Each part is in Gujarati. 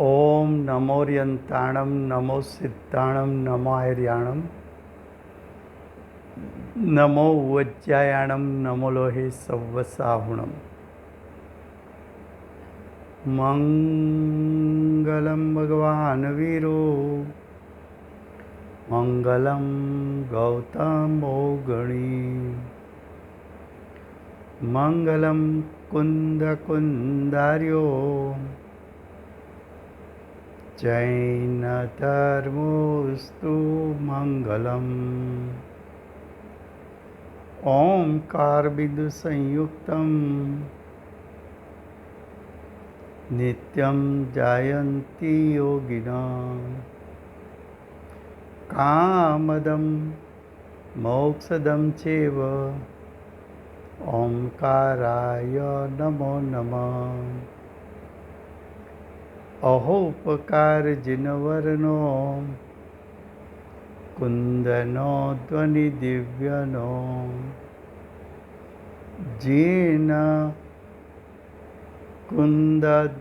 ओम नमोर्यंताणं नमो सिद्धाणं नमो आर्याणं नमो वज्रायाणं नमो लोहे सव्वसाहुणम् मंगलम भगवान वीरो मंगलम गौतमो गणी मंगलम कुंद कुंदार्यो जैन धर्मोस्तु मंगलम ओंकार बिंदु संयुक्तम नित्यं जायन्ति योगिनां कामदं मोक्षदं चैव ओंकाराय नमो नमः अहोपकारजिनवर्णो कुन्दनो ध्वनिदिव्यनो जेन कुन्दध्वनियाप्या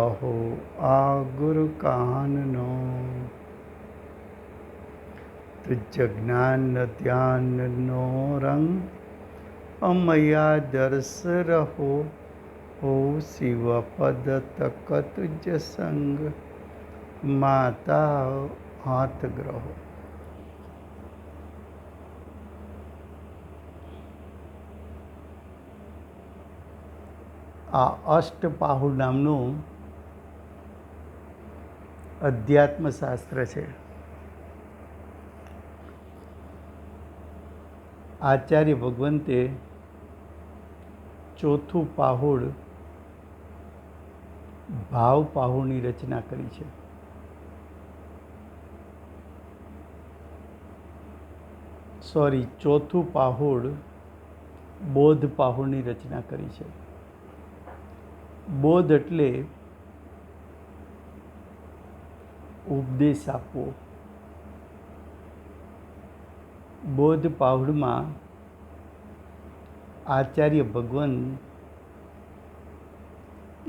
अहो आ गुरुकाननो तुझ ज्ञान ध्यान रंग अमया दर्श रहो हो शिव पद तक तुझ संग माता हाथ ग्रहो। આ અષ્ટપાહુ નામનું અધ્યાત્મશાસ્ત્ર છે. આચાર્ય ભગવંતે ચોથું પાહુડ ભાવ પાહુડની રચના કરી છે. ચોથું પાહુડ બોધ પાહુડની રચના કરી છે. બોધ એટલે ઉપદેશ આપવો. બોધ પાહુડમાં આચાર્ય ભગવાન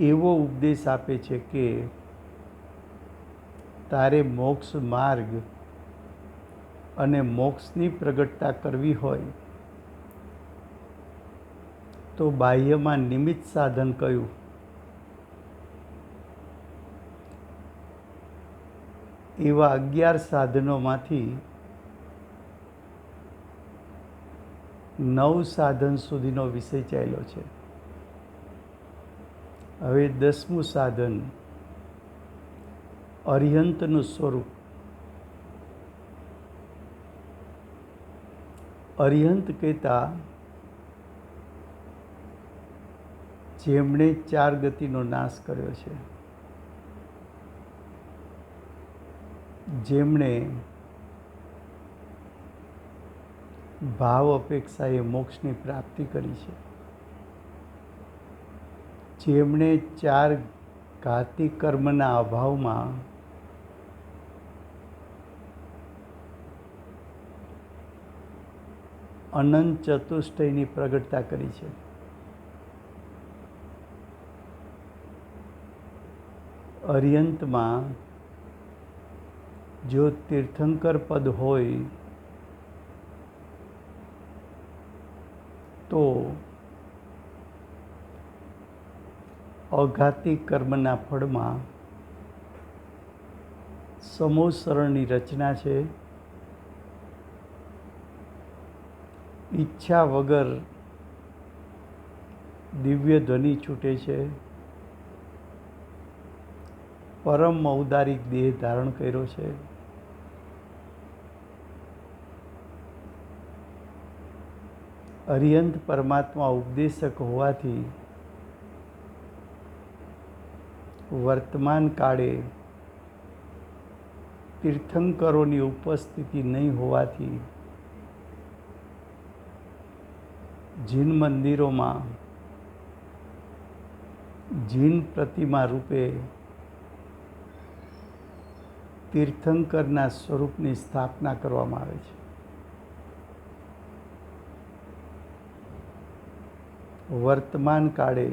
એવો ઉપદેશ આપે છે કે તારે મોક્ષ માર્ગ અને મોક્ષની પ્રગટતા કરવી હોય તો બાહ્યમાં નિમિત્ત સાધન કયું? એવા 11 સાધનોમાંથી 9 સાધન સુધીનો વિષય ચાલ્યો છે. હવે 10મું સાધન અરિહંતનું સ્વરૂપ. અરિહંત કહેતા જેમણે 4 ગતિનો નાશ કર્યો છે, જેમણે ભાવ અપેક્ષાએ મોક્ષની પ્રાપ્તિ કરી છે, જેમણે 4 ઘાતી કર્મના અભાવમાં અનંત ચતુષ્ટયની પ્રગટતા કરી છે. અરિહંતમાં જો તીર્થંકર પદ હોય તો અઘાતી કર્મના ફળમાં સમોસરણની રચના છે. ઈચ્છા વગર દિવ્ય ધ્વનિ છૂટે છે. પરમ ઔદારિક દેહ ધારણ કર્યો છે. અરિહંત પરમાત્મા ઉપદેશક હોવાથી વર્તમાન કાળે તીર્થંકરોની ઉપસ્થિતિ નહીં હોવાથી જીન મંદિરોમાં જીન પ્રતિમા રૂપે તીર્થંકરના સ્વરૂપની સ્થાપના કરવામાં આવે છે. વર્તમાન કાળે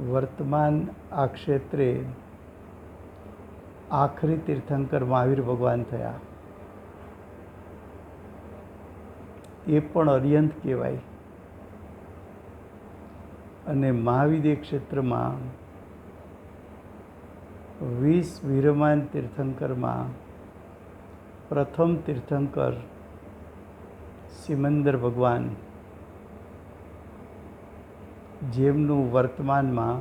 વર્તમાન આ ક્ષેત્રે આખરી તીર્થંકર મહાવીર ભગવાન થયા. એ પણ અર્યંત કહેવાય. અને મહાવિદ્ય ક્ષેત્રમાં 20 વિરમાન તીર્થંકરમાં પ્રથમ તીર્થંકર સિમંદર ભગવાન, જેમનું વર્તમાનમાં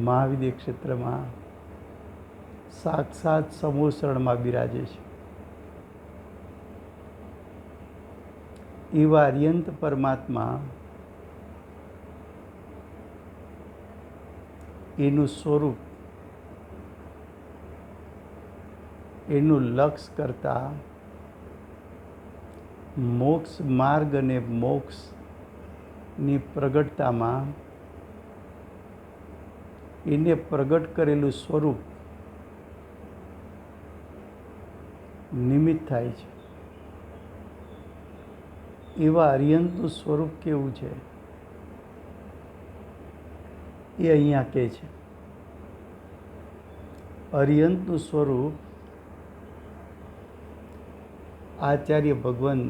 મહાવિદ્ય ક્ષેત્રમાં સાક્ષાત સમૂહ શરણમાં બિરાજે છે. એવા અર્યંત પરમાત્મા, એનું સ્વરૂપ, એનું લક્ષ્ય કરતાં મોક્ષ માર્ગ અને મોક્ષની પ્રગટતામાં એને પ્રગટ કરેલું સ્વરૂપ નિમિત્ત થાય છે. એવા અર્યંતનું સ્વરૂપ કેવું છે એ અહીંયા કહે છે. અર્યંતનું સ્વરૂપ આચાર્ય ભગવાન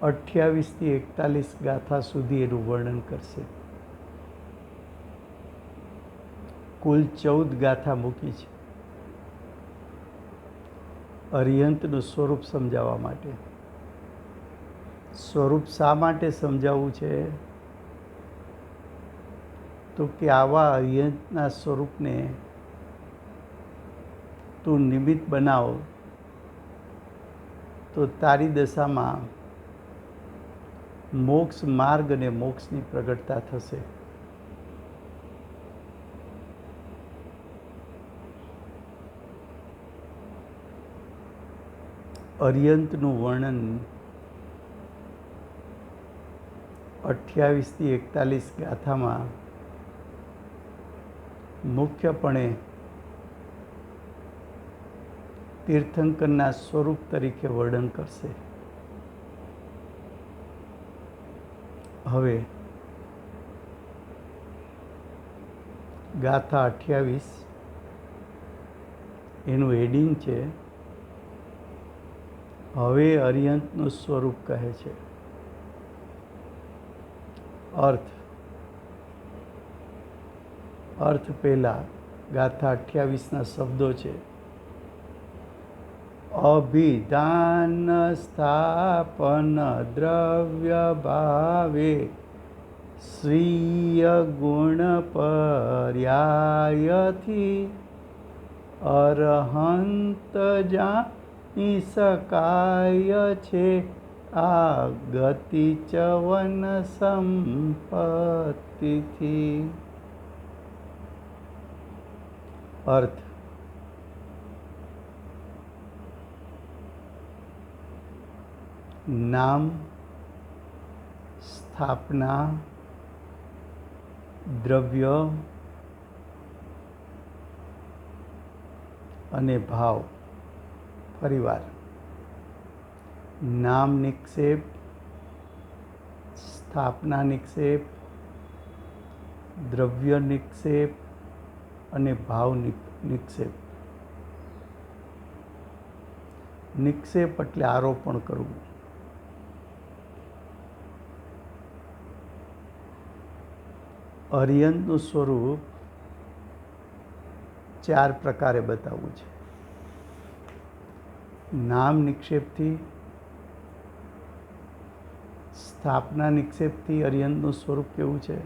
28 થી 41 ગાથા સુધી એનું વર્ણન કરશે. કુલ 14 ગાથા મૂકી છે અર્યંતનું સ્વરૂપ સમજાવવા માટે. સ્વરૂપ શા માટે સમજાવવું છે? તો કે આવા અર્યંતના સ્વરૂપને તું નિમિત્ત બનાવ તો તારી દશામાં મોક્ષ માર્ગ અને મોક્ષની પ્રગટતા થશે. અર્યંતનું વર્ણન 28 થી 41 ગાથામાં મુખ્યપણે તીર્થંકરના સ્વરૂપ તરીકે વર્ણન કરશે. હવે ગાથા 28 એનું હેડિંગ છે, હવે અર્યંતનું સ્વરૂપ કહે છે. અર્થ પહેલાં ગાથા 28ના શબ્દો છે. અભિધાન સ્થાપન દ્રવ્ય ભાવે સ્વીય ગુણ પર્યાયથી અરહંત જાણી શકાય છે આ ગતિ ચવન સંપત્તિથી. અર્થ: નામ, સ્થાપના, દ્રવ્ય અને ભાવ. ફરીવાર: નામ નિક્ષેપ, સ્થાપના નિક્ષેપ, દ્રવ્ય નિક્ષેપ અને ભાવ નિક્ષેપ. નિક્ષેપ એટલે આરોપણ કરવું. અર્યંતનું સ્વરૂપ 4 પ્રકારે બતાવવું છે. નામ નિક્ષેપથી, સ્થાપના નિક્ષેપથી અર્યંતનું સ્વરૂપ કેવું છે,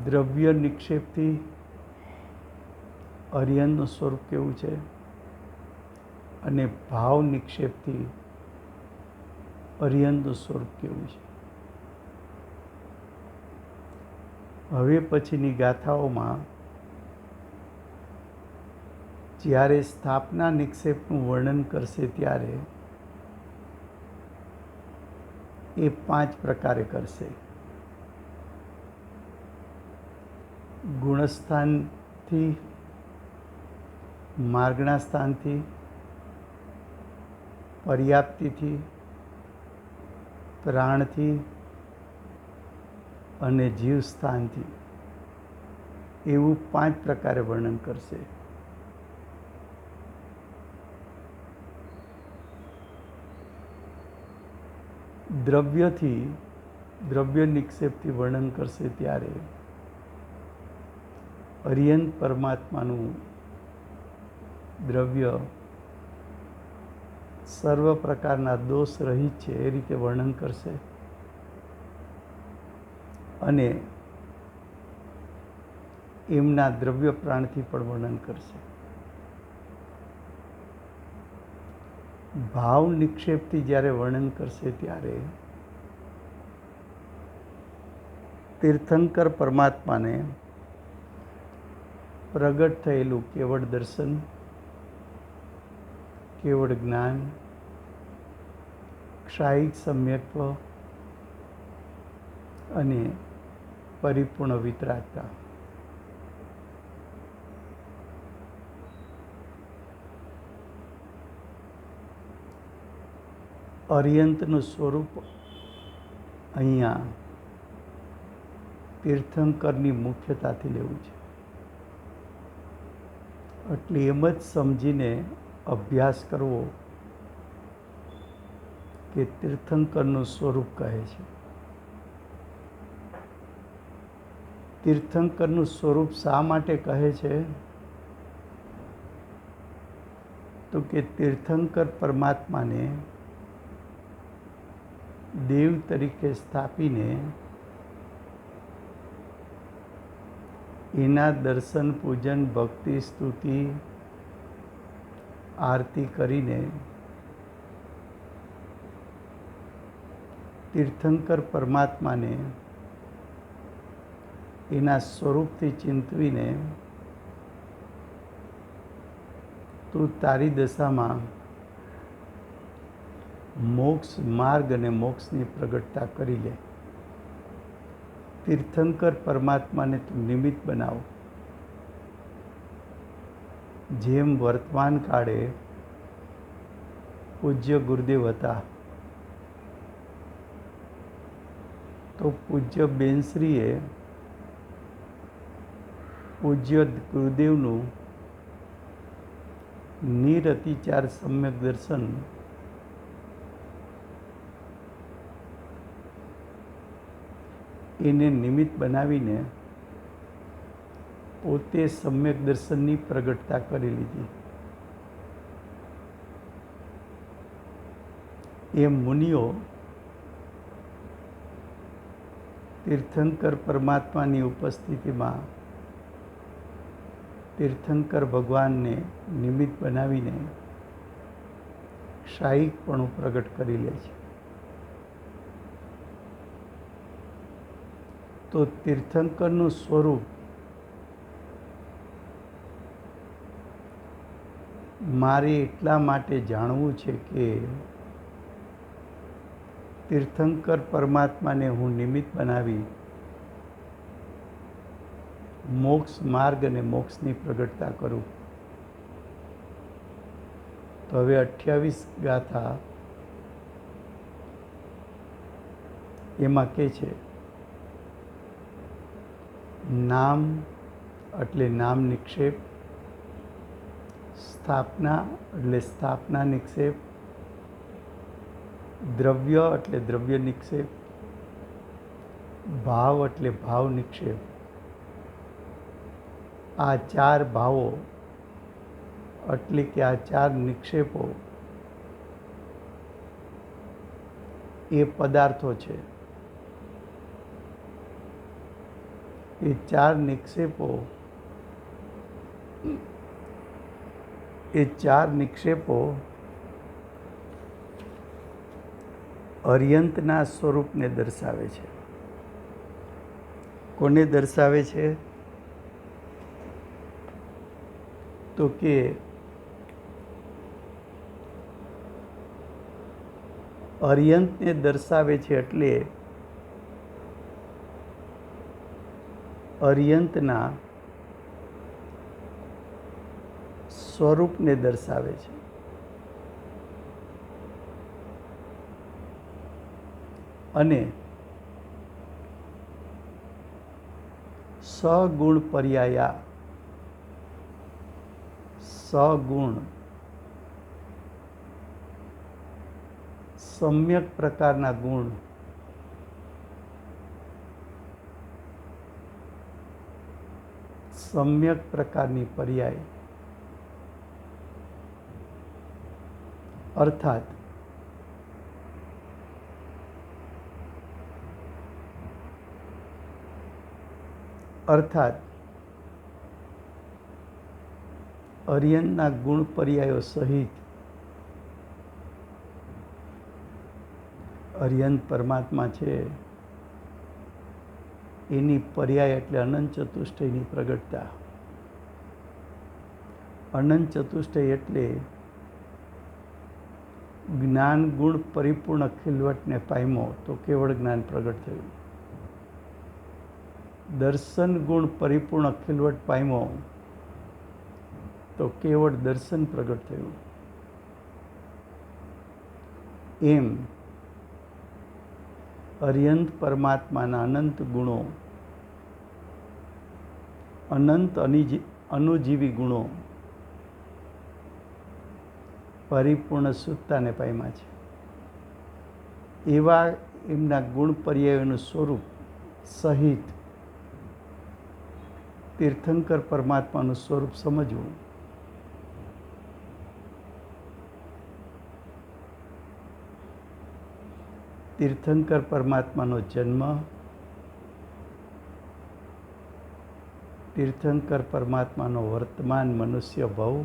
દ્રવ્ય નિક્ષેપથી અર્યંતનું સ્વરૂપ કેવું છે અને ભાવ નિક્ષેપથી અર્યંતનું સ્વરૂપ કેવું છે. હવે પછીની ગાથાઓમાં જ્યારે સ્થાપના નિક્ષેપનું વર્ણન કરશે ત્યારે એ 5 પ્રકારે કરશે. ગુણસ્થાનથી, માર્ગના સ્થાનથી, પર્યાપ્તિથી, પ્રાણથી અને જીવ સ્થાનથી એવું 5 પ્રકારે વર્ણન કરશે. દ્રવ્ય નિક્ષેપથી વર્ણન કરશે ત્યારે અરિયંત પરમાત્માનું દ્રવ્ય સર્વ પ્રકારના દોષ રહિત છે એ રીતે વર્ણન કરશે. અને એમના દ્રવ્ય પ્રાણથી પણ વર્ણન કરશે. ભાવ નિક્ષેપથી જ્યારે વર્ણન કરશે ત્યારે તીર્થંકર પરમાત્માને પ્રગટ થયેલું કેવળ દર્શન, કેવળ જ્ઞાન, ક્ષાયિક સમ્યક્ત્વ અને પરિપૂર્ણ વિતરાગતા. અરિયંતનું સ્વરૂપ અહીંયા તીર્થંકરની મુખ્યતાથી લેવું છે. એટલે એમ જ સમજીને અભ્યાસ કરવો કે તીર્થંકરનું સ્વરૂપ કહે છે. તીર્થંકરનું સ્વરૂપ શા માટે કહે છે? તો કે તીર્થંકર પરમાત્માને દેવ તરીકે સ્થાપીને એના દર્શન, પૂજન, ભક્તિ, સ્તુતિ, આરતી કરીને તીર્થંકર પરમાત્માને એના સ્વરૂપથી ચિંતવીને તું તારી દશામાં મોક્ષ માર્ગ અને મોક્ષની પ્રગટતા કરી લે. તીર્થંકર પરમાત્માને તું નિમિત્ત બનાવ. જેમ વર્તમાન કાળે પૂજ્ય ગુરુદેવ હતા તો પૂજ્ય બેનશ્રીએ પૂજ્ય ગુરુદેવનું નિરતિચાર સમ્યક દર્શન એને નિમિત્ત બનાવીને પોતે સમ્યક દર્શનની પ્રગટતા કરી લીધી. એ મુનિઓ તીર્થંકર પરમાત્માની ઉપસ્થિતિમાં તીર્થંકર ભગવાનને નિમિત્ત બનાવીને ક્ષાયિકપણું પ્રગટ કરી લે છે. તો તીર્થંકરનું સ્વરૂપ મારે એટલા માટે જાણવું છે કે તીર્થંકર પરમાત્માને હું નિમિત્ત બનાવી મોક્ષ માર્ગ અને મોક્ષની પ્રગટતા કરું. તો હવે 28 ગાથા એમાં કે છે નામ એટલે નામ નિક્ષેપ, સ્થાપના એટલે સ્થાપના નિક્ષેપ, દ્રવ્ય એટલે દ્રવ્ય નિક્ષેપ, ભાવ એટલે ભાવ નિક્ષેપ. આ 4 ભાવો એટલે કે આ 4 નિક્ષેપો એ પદાર્થો છે. એ 4 નિક્ષેપો અરિયંતના સ્વરૂપને દર્શાવે છે. કોને દર્શાવે છે? તો કે અરિયંતને દર્શાવે છે એટલે અરિયંતના સ્વરૂપને દર્શાવે છે. અને સગુણ પર્યાયા, સગુણ સમ્યક પ્રકારના ગુણ, સમ્યક પ્રકારની પર્યાય, અર્થાત અર્યનના ગુણ પર્યાયો સહિત અર્યન પરમાત્મા છે એની પર્યાય એટલે અનંત ચતુષ્ટયની પ્રગટતા. અનંત ચતુષ્ટય એટલે જ્ઞાન ગુણ પરિપૂર્ણ ખીલવટને પામ્યો તો કેવળ જ્ઞાન પ્રગટ થયું. દર્શન ગુણ પરિપૂર્ણ ખીલવટ પામ્યો તો કેવળ દર્શન પ્રગટ થયું. એમ અર્યંત પરમાત્માના અનંત ગુણો, અનંત અનુજીવી ગુણો પરિપૂર્ણ શુદ્ધતાને પામ્યા છે. એવા એમના ગુણ પર્યાયોનું સ્વરૂપ સહિત તીર્થંકર પરમાત્માનું સ્વરૂપ સમજવું. તીર્થંકર પરમાત્માનો જન્મ, તીર્થંકર પરમાત્માનો વર્તમાન મનુષ્ય ભવ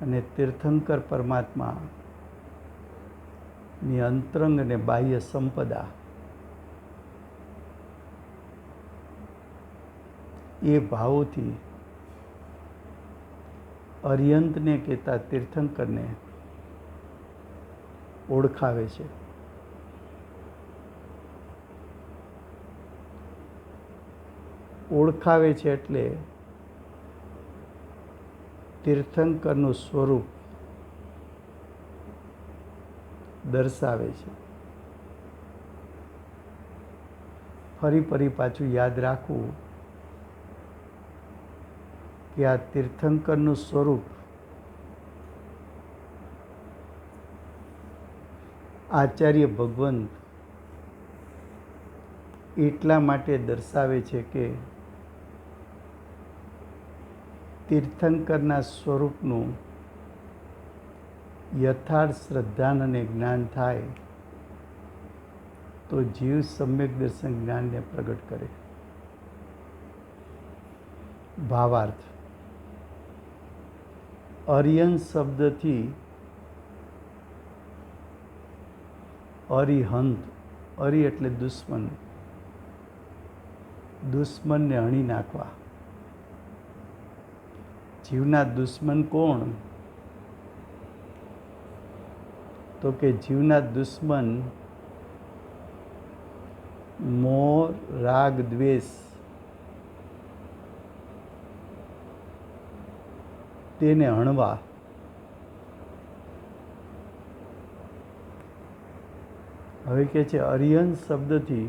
અને તીર્થંકર પરમાત્માની અંતરંગ અને બાહ્ય સંપદા, એ ભાવોથી અર્યંતને કહેતા તીર્થંકરને ઓળખાવે છે. ઓળખાવે છે એટલે તીર્થંકરનું સ્વરૂપ દર્શાવે છે. ફરી પાછું યાદ રાખવું કે આ તીર્થંકરનું સ્વરૂપ આચાર્ય ભગવંત એટલા માટે દર્શાવે છે કે તીર્થંકરના સ્વરૂપનું યથાર્થ શ્રદ્ધાન અને જ્ઞાન થાય તો જીવ સમ્યક દર્શન જ્ઞાનને પ્રગટ કરે. ભાવાર્થ: અર્યન શબ્દથી અરિહંત, અરિ એટલે દુશ્મન, દુશ્મનને હણી નાખવા. જીવના દુશ્મન કોણ? તો કે જીવના દુશ્મન મોહ, રાગ, દ્વેષ, તેને હણવા. હવે કે છે અરિહંત શબ્દથી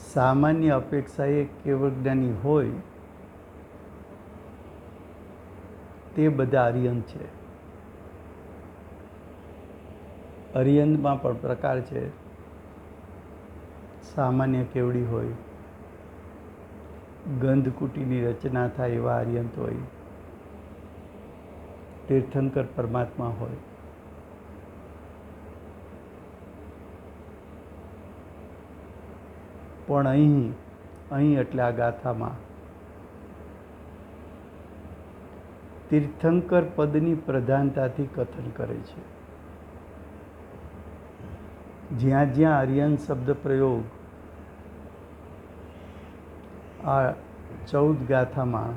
સામાન્ય અપેક્ષાએ કેવળ જ્ઞાની હોય તે બધા અરિહંત છે. અરિહંતમાં પણ પ્રકાર છે. સામાન્ય કેવડી હોય, ગંધકુટીની રચના થાય એવા અરિહંત હોય, તીર્થંકર પરમાત્મા હોય. પણ અહીં એટલે આ ગાથામાં તીર્થંકર પદની પ્રધાનતાથી કથન કરે છે. જ્યાં જ્યાં અરિહંત શબ્દ પ્રયોગ આ 14 ગાથામાં,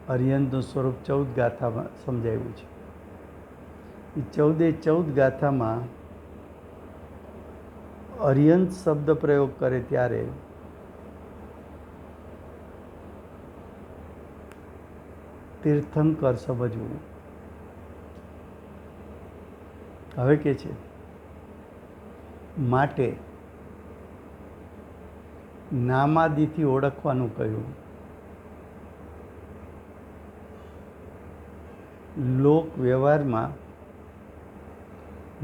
અરિહંતનું સ્વરૂપ 14 ગાથામાં સમજાવ્યું છે. એ 14 ગાથામાં અરિહંત શબ્દ પ્રયોગ કરે ત્યારે તીર્થંકર સમજવું. હવે કે છે માટે નામાદિથી ઓળખવાનું કહ્યું. લોક વ્યવહારમાં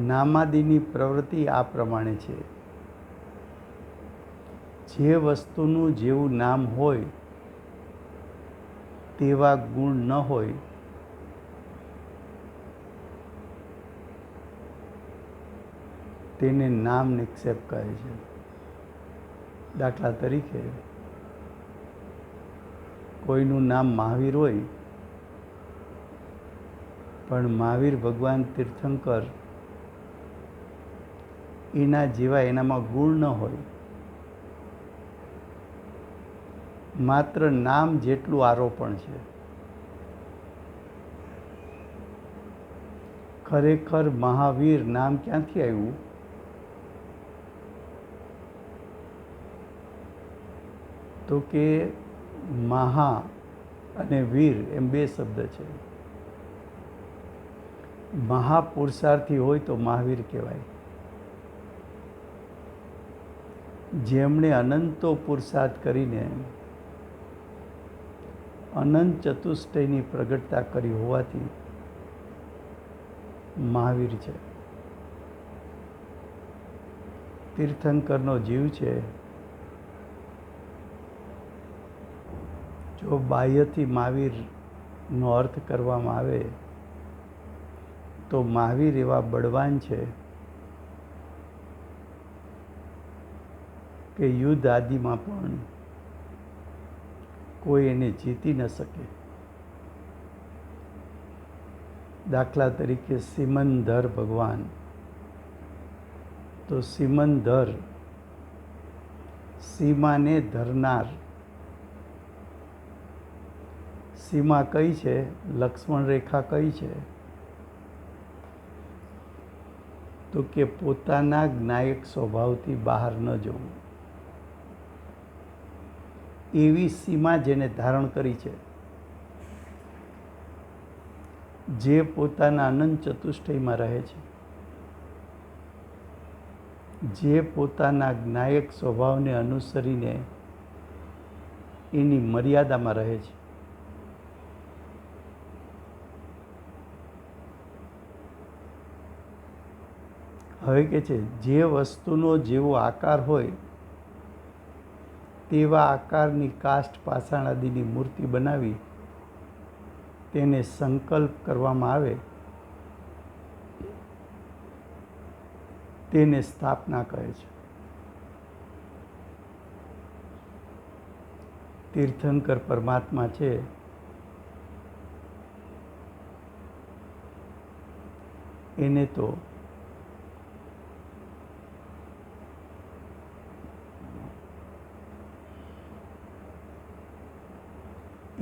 નામાદિની પ્રવૃત્તિ આ પ્રમાણે છે. જે વસ્તુનું જેવું નામ હોય તેવા ગુણ ન હોય તેને નામ નિક્ષેપ કહે છે. દાખલા તરીકે કોઈનું નામ મહાવીર હોય પણ મહાવીર ભગવાન તીર્થંકર એના જેવા એનામાં ગુણ ન હોય, માત્ર નામ જેટલું આરોપણ છે. ખરેખર મહાવીર નામ ક્યાંથી આવ્યું? તો કે મહા અને વીર એમ બે શબ્દ છે. મહાપુરુષાર્થી હોય તો મહાવીર કહેવાય. જેમણે અનંતો પુરુષાર્થ કરીને અનંત ચતુષ્ટયની પ્રગટતા કરી હોવાથી મહાવીર છે. તીર્થંકરનો જીવ છે. જો બાહ્યથી મહાવીરનો અર્થ કરવામાં આવે તો મહાવીર એવા બળવાન છે કે યુદ્ધ આદિમાં પણ કોઈ એને જીતી ન શકે. દાખલા તરીકે સિમંદર ભગવાન, તો સિમંદર સીમાને ધરનાર. સીમા કઈ છે? લક્ષ્મણ રેખા કઈ છે? તો કે પોતાના જ્ઞાયક સ્વભાવથી બહાર ન જવું. એવી સીમા જેને ધારણ કરી છે, જે પોતાના અનંત ચતુષ્ટયમાં રહે છે, જે પોતાના જ્ઞાયક સ્વભાવને અનુસરીને એની મર્યાદામાં રહે છે. હવે કે છે જે વસ્તુનો જેવો આકાર હોય તેવા આકારની કાષ્ઠ પાષાણ આદિની મૂર્તિ બનાવી તેને સંકલ્પ કરવામાં આવે તેને સ્થાપના કહે છે. તીર્થંકર પરમાત્મા છે એને તો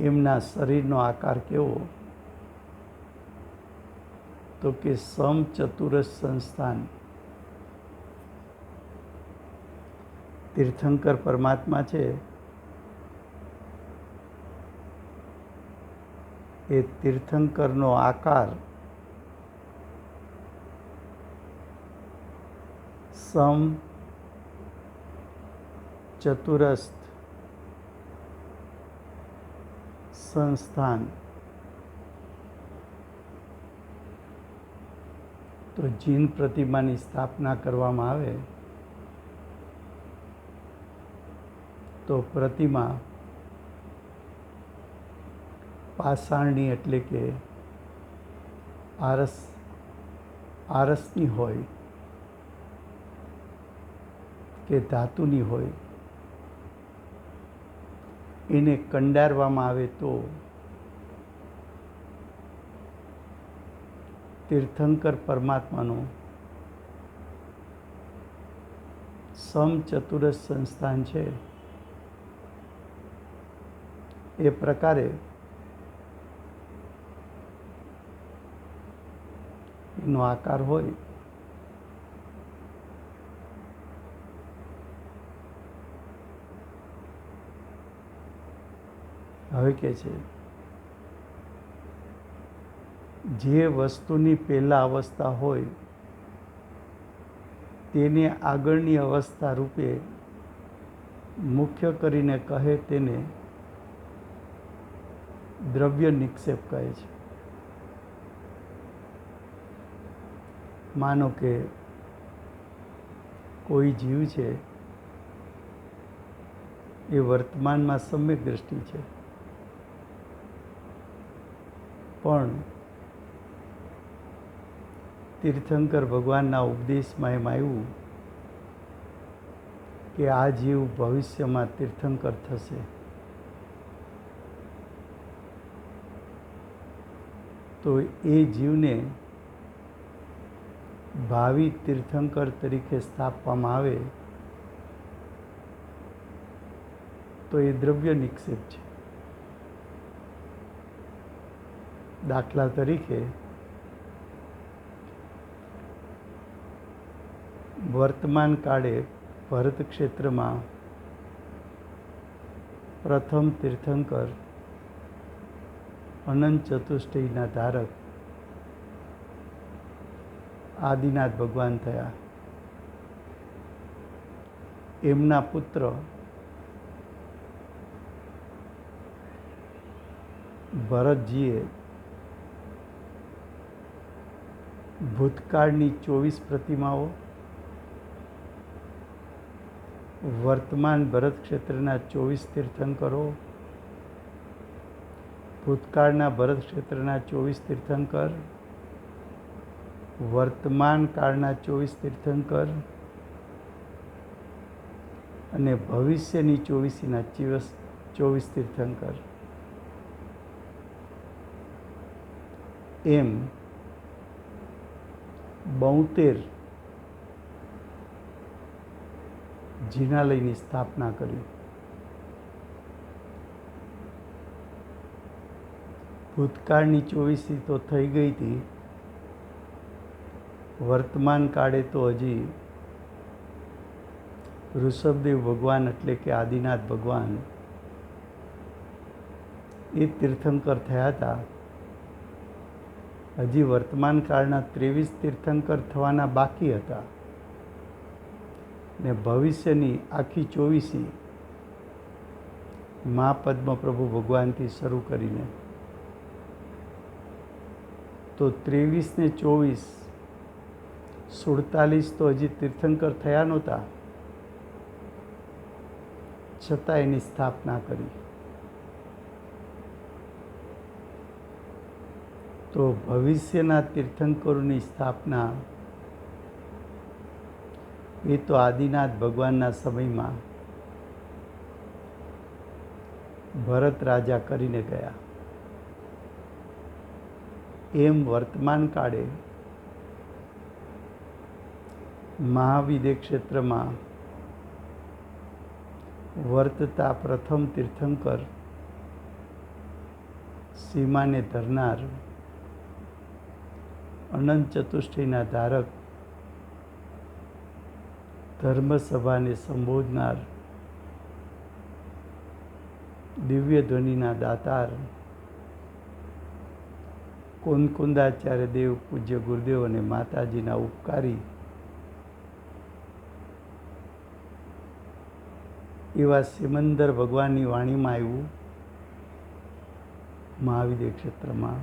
એમના શરીરનો આકાર કેવો? તો કે સમચતુરસ સંસ્થાન. તીર્થંકર પરમાત્મા છે એ તીર્થંકરનો આકાર સમ ચતુરસ્થ સંસ્થાન. તો જીન પ્રતિમાની સ્થાપના કરવામાં આવે તો પ્રતિમા પાષાણની એટલે કે આરસની હોય કે ધાતુની હોય, એને કંડારવામાં આવે તો તીર્થંકર પરમાત્માનું સમચતુરસ સંસ્થાન છે એ પ્રકારે એનો આકાર હોય. હવે કે છે જે વસ્તુની પહેલા અવસ્થા હોય તેને આગળની અવસ્થા રૂપે મુખ્ય કરીને કહે તેને દ્રવ્ય નિક્ષેપ કહે છે. માનો કે કોઈ જીવ છે એ વર્તમાનમાં સમ્યક દ્રષ્ટિ છે, પણ તીર્થંકર ભગવાનના ઉપદેશમાં એમ આવ્યું કે આ જીવ ભવિષ્યમાં તીર્થંકર થશે. તો એ જીવને ભાવિ તીર્થંકર તરીકે સ્થાપવામાં આવે તો એ દ્રવ્ય નિક્ષેપ છે. દાખલા તરીકે વર્તમાન કાળે ભરત ક્ષેત્રમાં પ્રથમ તીર્થંકર અનંત ચતુષ્ટયના ધારક આદિનાથ ભગવાન થયા. એમના પુત્ર ભરતજીએ ભૂતકાળની 24 પ્રતિમાઓ, વર્તમાન ભરત ક્ષેત્રના 24 તીર્થંકરો, ભૂતકાળના ભરત ક્ષેત્રના 24 તીર્થંકર, વર્તમાન કાળના 24 તીર્થંકર અને ભવિષ્યની 24 તીર્થંકર, એમ 72 જિનાલયની સ્થાપના કરી. ભૂતકાળની 24 તો થઈ ગઈ હતી, વર્તમાન કાળે તો હજી ઋષભદેવ ભગવાન એટલે કે આદિનાથ ભગવાન એ તીર્થંકર થયા હતા. હજી વર્તમાન કાળના 23 તીર્થંકર થવાના બાકી હતા ને ભવિષ્યની આખી 24 મા પદ્મપ્રભુ ભગવાનથી શરૂ કરીને તો 23 ને 24 47 તો હજી તીર્થંકર થયા નહોતા, છતાં એની સ્થાપના કરી. તો ભવિષ્યના તીર્થંકરોની સ્થાપના એ તો આદિનાથ ભગવાનના સમયમાં ભરત રાજા કરીને ગયા. એમ વર્તમાન કાળે મહાવિદ્ય ક્ષેત્રમાં વર્તતા પ્રથમ તીર્થંકર, સીમાને ધરનાર, અનંત ચતુષ્ટયના ધારક, ધર્મસભાને સંબોધનાર, દિવ્ય ધ્વનિના દાતાર, કુંદકુંદાચાર્ય દેવ પૂજ્ય ગુરુદેવ અને માતાજીના ઉપકારી એવા સિમંદર ભગવાનની વાણીમાં આવ્યું મહાવિદ્ય ક્ષેત્રમાં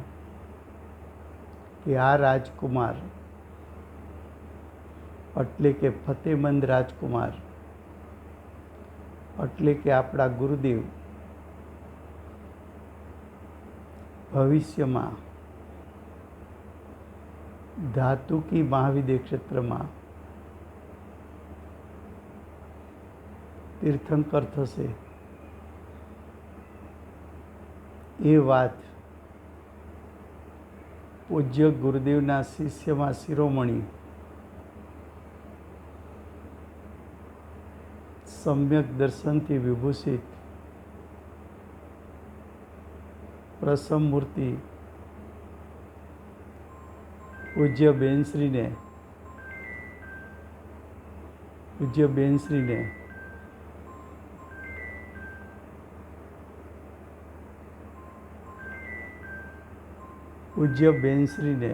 કે આ રાજકુમાર એટલે કે ફતેમંદ રાજકુમાર એટલે કે આપણા ગુરુદેવ ભવિષ્યમાં ધાતુકી મહાવિદ્ય ક્ષેત્રમાં તીર્થંકર થશે. એ વાત પૂજ્ય ગુરુદેવના શિષ્યમાં શિરોમણી સમ્યક દર્શનથી વિભૂષિત પ્રસમ મૂર્તિ પૂજ્ય બેનશ્રીને પૂજ્ય બેનશ્રીને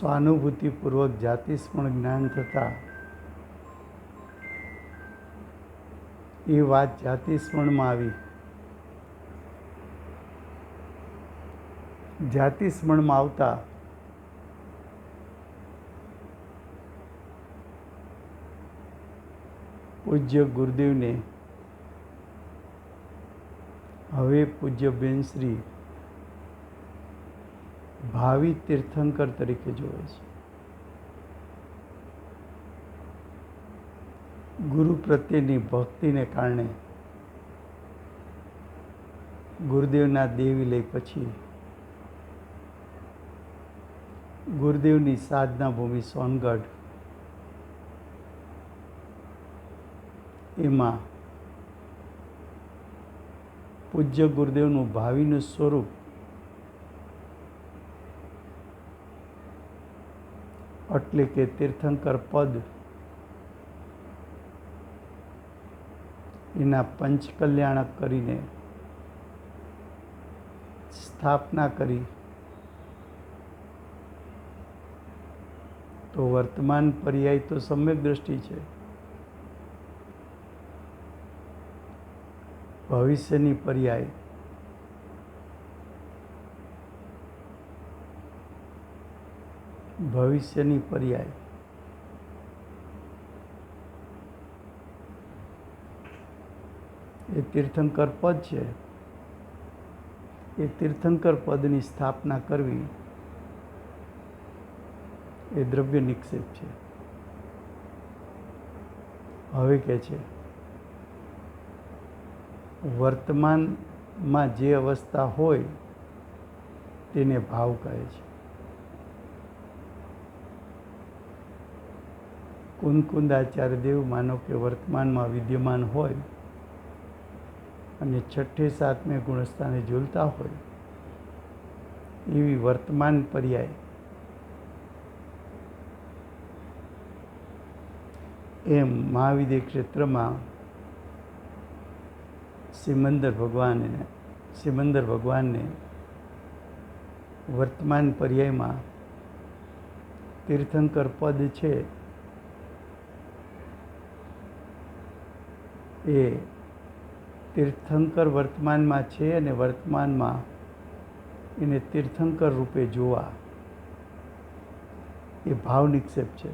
સ્વાનુભૂતિપૂર્વક જાતિસ્મરણ જ્ઞાન થતાં એ વાત જાતિસ્મરણમાં આવી. જાતિસ્મરણમાં આવતા પૂજ્ય ગુરુદેવને હવે પૂજ્ય બેનશ્રી ભાવિ તીર્થંકર તરીકે જોવે છે. ગુરુ પ્રત્યેની ભક્તિને કારણે ગુરુદેવના દેહવિલય પછી ગુરુદેવની સાધના ભૂમિ સોનગઢ એમાં પૂજ્ય ગુરુદેવનું ભાવિનું સ્વરૂપ એટલે કે તીર્થંકર પદ એના પંચકલ્યાણક કરીને સ્થાપના કરી તો વર્તમાન પર્યાય તો સમ્યક દ્રષ્ટિ છે. ભવિષ્યની પર્યાય એ તીર્થંકર પદ છે. એ તીર્થંકર પદની સ્થાપના કરવી એ દ્રવ્ય નિક્ષેપ છે. હવે કે છે વર્તમાનમાં જે અવસ્થા હોય તેને ભાવ કહે છે. કુંદકુંદાચાર્ય દેવ માનો કે વર્તમાનમાં વિદ્યમાન હોય અને છઠ્ઠે સાતમે ગુણસ્થાને ઝૂલતા હોય એવી વર્તમાન પર્યાય એમ મહાવિદ્ય ક્ષેત્રમાં સિમંદર ભગવાનને વર્તમાન પર્યાયમાં તીર્થંકર પદ છે એ તીર્થંકર વર્તમાનમાં છે અને વર્તમાનમાં એને તીર્થંકર રૂપે જોવા એ ભાવ નિક્ષેપ છે.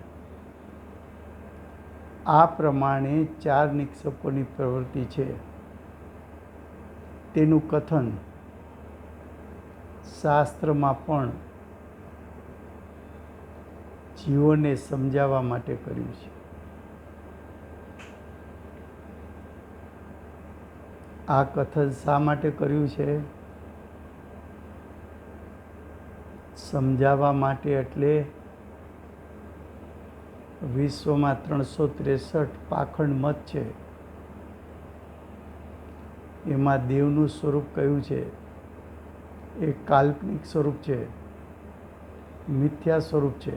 આ પ્રમાણે 4 નિક્ષેપોની પ્રવૃત્તિ છે તેનું કથન શાસ્ત્રમાં પણ જીવોને સમજાવવા માટે કર્યું છે. આ કથન શા માટે કર્યું છે? સમજાવવા માટે. એટલે વિશ્વમાં 363 પાખંડ મત છે. એમાં દેવનું સ્વરૂપ કયું છે? એ કાલ્પનિક સ્વરૂપ છે, મિથ્યા સ્વરૂપ છે.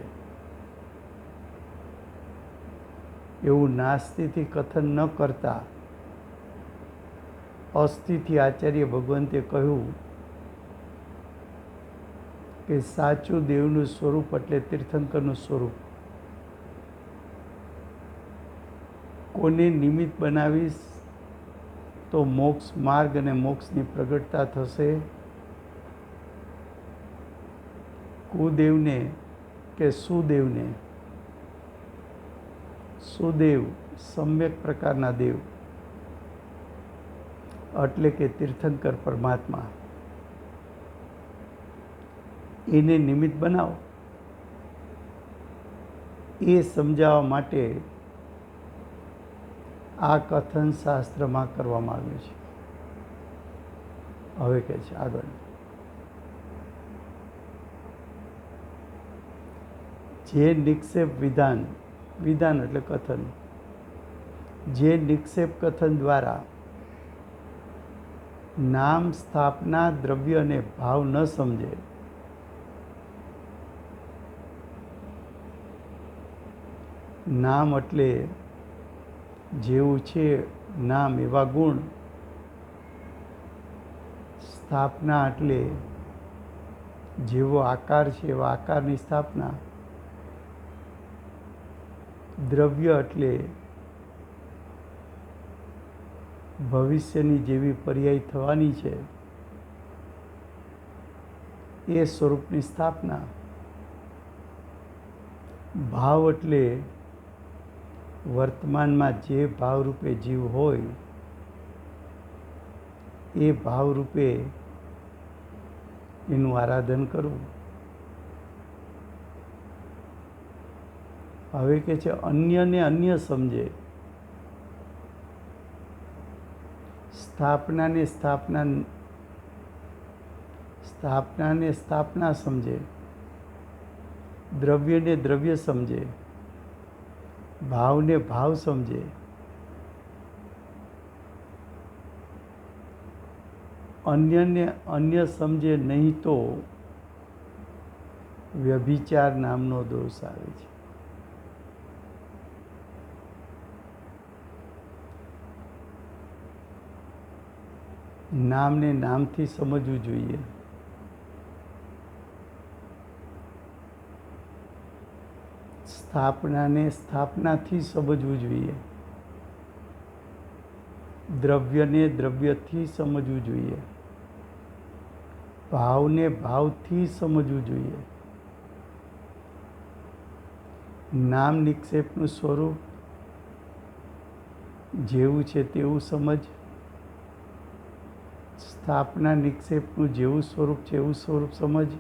એવું નાસ્તિથી કથન ન કરતા અસ્થિથી આચાર્ય ભગવંતે કહ્યું કે સાચું દેવનું સ્વરૂપ એટલે તીર્થંકરનું સ્વરૂપ. કોને નિમિત્ત બનાવીશ તો મોક્ષ માર્ગ અને મોક્ષની પ્રગટતા થશે. કુદેવને કે સુદેવને, સુદેવ સમ્યક પ્રકારના દેવ એટલે કે તીર્થંકર પરમાત્મા, એને નિમિત્ત બનાવો. એ સમજાવવા માટે આ કથન શાસ્ત્રમાં કરવામાં આવ્યું છે. હવે કહે છે આગળ, જે નિક્ષેપ વિધાન એટલે કથન, જે નિક્ષેપ કથન દ્વારા નામ સ્થાપના દ્રવ્ય અને ભાવ ન સમજે, નામ એટલે જેવું છે નામ એવા ગુણ, સ્થાપના એટલે જેવો આકાર છે એવા આકારની સ્થાપના, દ્રવ્ય એટલે ભવિષ્યની જેવી પર્યાય થવાની છે એ સ્વરૂપની સ્થાપના. ભાવ એટલે વર્તમાનમાં જે ભાવરૂપે જીવ હોય એ ભાવરૂપે એનું આરાધન કરવું. હવે કે છે અન્યને અન્ય સમજે, સ્થાપનાને સ્થાપના સમજે, દ્રવ્યને દ્રવ્ય સમજે, ભાવને ભાવ સમજે, અન્યને અન્ય સમજે નહીં તો વ્યભિચાર નામનો દોષ આવે છે. નામને નામથી સમજવું જોઈએ. સ્થાપનાને સ્થાપનાથી સમજવું જોઈએ. દ્રવ્યને દ્રવ્યથી સમજવું જોઈએ. ભાવને ભાવથી સમજવું જોઈએ. નામ નિક્ષેપનું સ્વરૂપ જેવું છે તેવું સમજ, સ્થાપના નિક્ષેપનું જેવું સ્વરૂપ છે એવું સ્વરૂપ સમજ,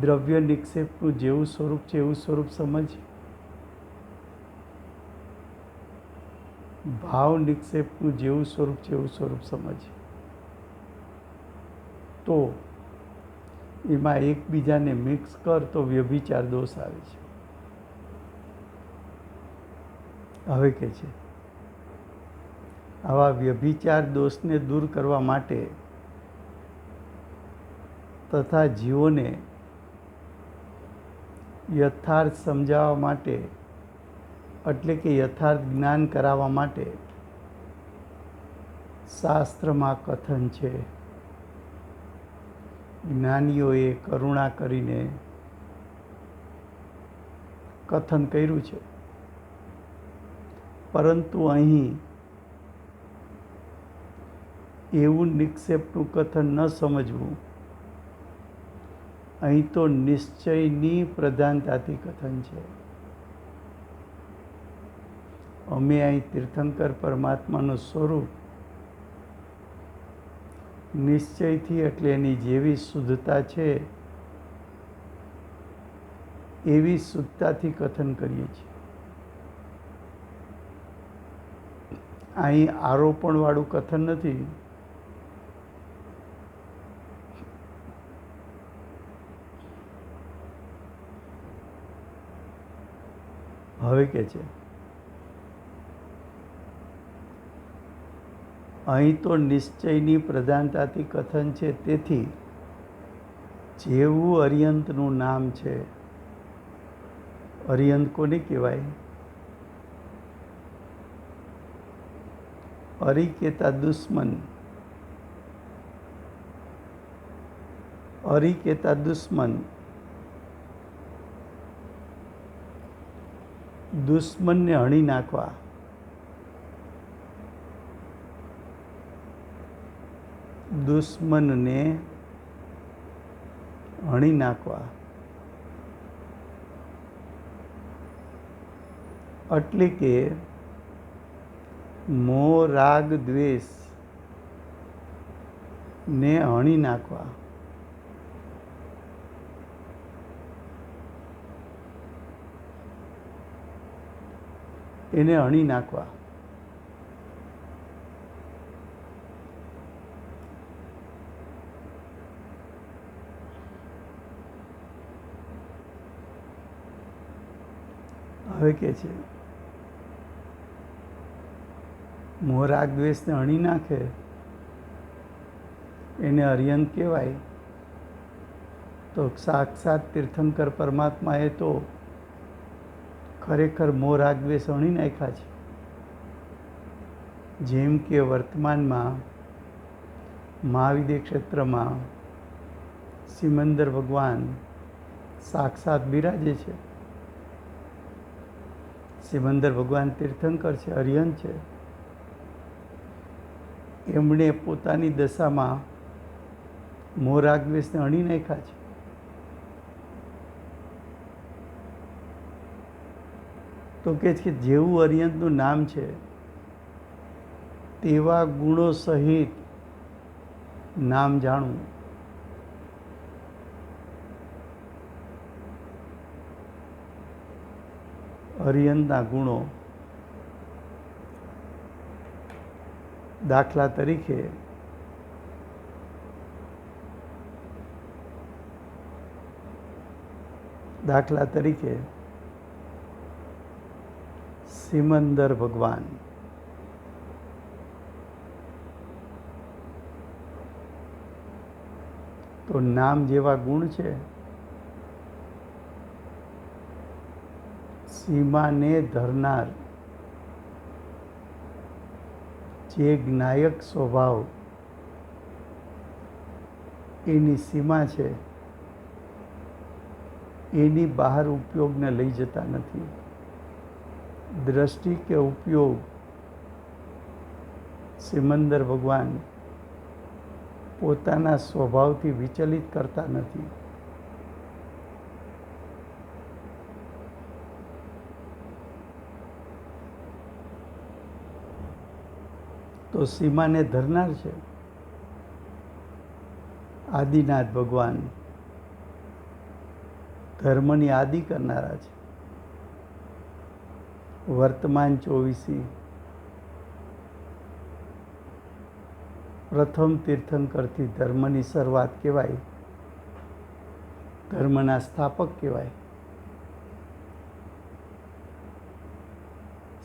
દ્રવ્ય નિક્ષેપનું જેવું સ્વરૂપ છે એવું સ્વરૂપ સમજ, ભાવ નિક્ષેપનું જેવું સ્વરૂપ છે એવું સ્વરૂપ સમજ. તો એમાં એકબીજાને મિક્સ કર તો વ્યભિચાર દોષ આવે છે. હવે કે છે આવા વ્યભિચાર દોષને દૂર કરવા માટે તથા જીવોને યથાર્થ સમજાવવા માટે એટલે કે યથાર્થ જ્ઞાન કરાવવા માટે શાસ્ત્રમાં કથન છે. જ્ઞાનીઓએ કરુણા કરીને કથન કર્યું છે. પરંતુ અહીં એવું નિક્ષેપનું કથન ન સમજવું. અહીં તો નિશ્ચયની પ્રધાનતાથી કથન છે. અમે અહીં તીર્થંકર પરમાત્માનું સ્વરૂપ નિશ્ચયથી એટલે એની જેવી શુદ્ધતા છે એવી શુદ્ધતાથી કથન કરીએ છીએ. અહીં આરોપણવાળું કથન નથી. હવે કે છે અહીં તો નિશ્ચયની પ્રધાનતાથી કથન છે. તેથી જેવું અરિયંતનું નામ છે, અરિયંત કોને કહેવાય? અરી કહેતા દુશ્મન, અરી કહેતા દુશ્મન, દુશ્મનને હણી નાખવા. દુશ્મનને હણી નાખવા એટલે કે મોહ રાગ દ્વેષ ને હણી નાખવા. એને હણી નાખવા. હવે કે છે મોહ રાગ દ્વેષને હણી નાખે એને અરિયંત કહેવાય. તો સાક્ષાત તીર્થંકર પરમાત્માએ તો ખરેખર મોહ રાગ દ્વેષ હણી નાખ્યા છે. જેમ કે વર્તમાનમાં મહાવિદ્ય ક્ષેત્રમાં સિમંદર ભગવાન સાક્ષાત બિરાજે છે. સિમંદર ભગવાન તીર્થંકર છે, અરિહંત છે. એમણે પોતાની દશામાં મોરાગ્વેસને અણી નાખ્યા છે. તો કે છે કે જેવું અરિહંતનું નામ છે તેવા ગુણો સહિત નામ જાણવું. અરિહંતના ગુણો, દાખલા તરીકે સિમંદર ભગવાન. તો નામ જેવા ગુણ છે, સીમાને ધરનાર, જે જ્ઞાયક સ્વભાવ એની સીમા છે એની બહાર ઉપયોગને લઈ જતા નથી. દ્રષ્ટિ કે ઉપયોગ સિમંદર ભગવાન પોતાના સ્વભાવથી વિચલિત કરતા નથી. તો સીમાને ધરનાર છે આદિનાથ ભગવાન, ધર્મની આદિ કરનારા છે. વર્તમાન 24, પ્રથમ તીર્થંકરથી ધર્મની શરૂઆત કહેવાય, ધર્મના સ્થાપક કહેવાય.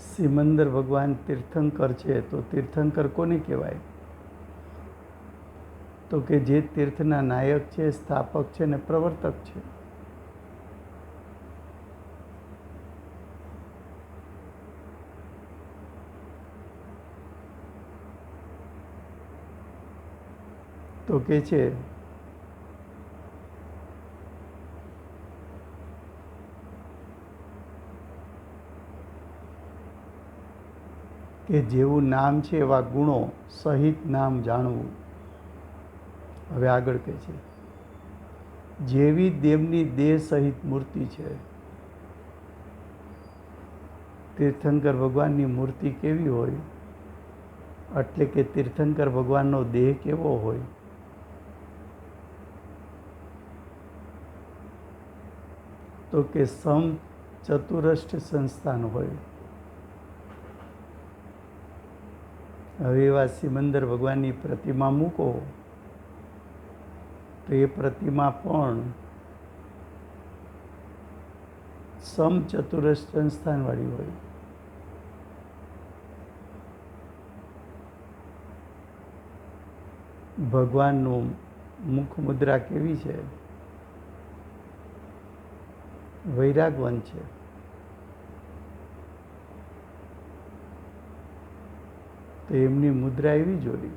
સિમંદર ભગવાન તીર્થંકર છે, તો તીર્થંકર કોને કહેવાય? તો કે જે તીર્થના નાયક છે, સ્થાપક છે ને પ્રવર્તક છે. તો કે છે કે જેવું નામ છે એવા ગુણો સહિત નામ જાણવું. હવે આગળ કહે છે, જેવી દેવની દેહ સહિત મૂર્તિ છે. તીર્થંકર ભગવાનની મૂર્તિ કેવી હોય? એટલે કે તીર્થંકર ભગવાનનો દેહ કેવો હોય? તો કે સમ ચતુરષ્ટ સંસ્થાન હોય. હવે એવા સિમંદર ભગવાનની પ્રતિમા મૂકો તો એ પ્રતિમા પણ સમચતુરસ્ર સંસ્થાનવાળી હોય. ભગવાનનું મુખ મુદ્રા કેવી છે? વૈરાગવંત છે. તો એમની મુદ્રા એવી જોઈ.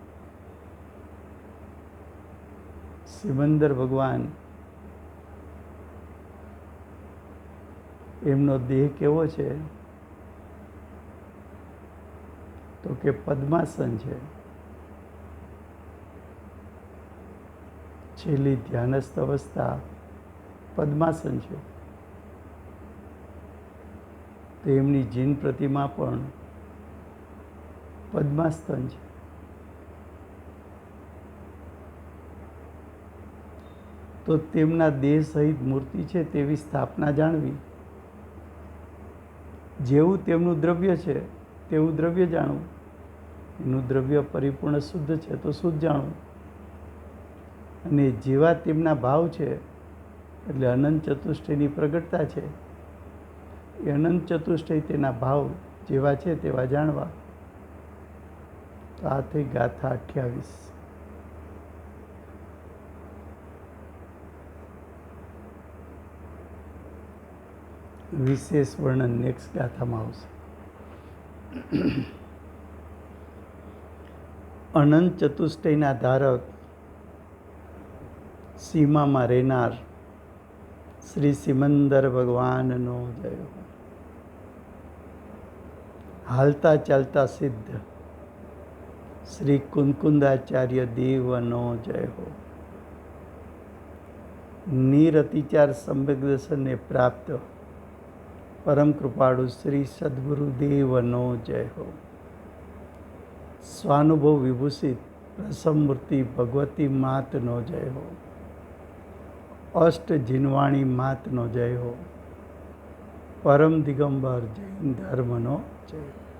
સિમંદર ભગવાન, એમનો દેહ કેવો છે? તો કે પદ્માસન છે. છેલ્લી ધ્યાનસ્થ અવસ્થા પદ્માસન છે. તો એમની જીન પ્રતિમા પણ પદ્માસન છે. તો તેમના દેહ સહિત મૂર્તિ છે તેવી સ્થાપના જાણવી. જેવું તેમનું દ્રવ્ય છે તેવું દ્રવ્ય જાણવું. એનું દ્રવ્ય પરિપૂર્ણ શુદ્ધ છે તો શુદ્ધ જાણવું. અને જેવા તેમના ભાવ છે, એટલે અનંત ચતુષ્ટયની પ્રગટતા છે, એ અનંત ચતુષ્ટય તેના ભાવ જેવા છે તેવા જાણવા. તો આ થઈ ગાથા 28. વિશેષ વર્ણન નેક્સ્ટ ગાથામાં આવશે. અનંત ચતુષ્ટયના ધારક, સીમામાં રહેનાર શ્રી સિમંદર ભગવાનનો જય. હાલતા ચાલતા સિદ્ધ શ્રી કુંકુંદાચાર્ય દેવનો જય હો. નિરતિચાર સમ્યક દર્શનને પ્રાપ્ત પરમ કૃપાળુ શ્રી સદગુરુદેવનો જય હો. સ્વાનુભવ વિભૂષિત પ્રસમમૂર્તિ ભગવતી માતનો જય હો. અષ્ટ જીનવાણી માતનો જય હો. પરમ દિગંબર જૈન ધર્મનો જય હો.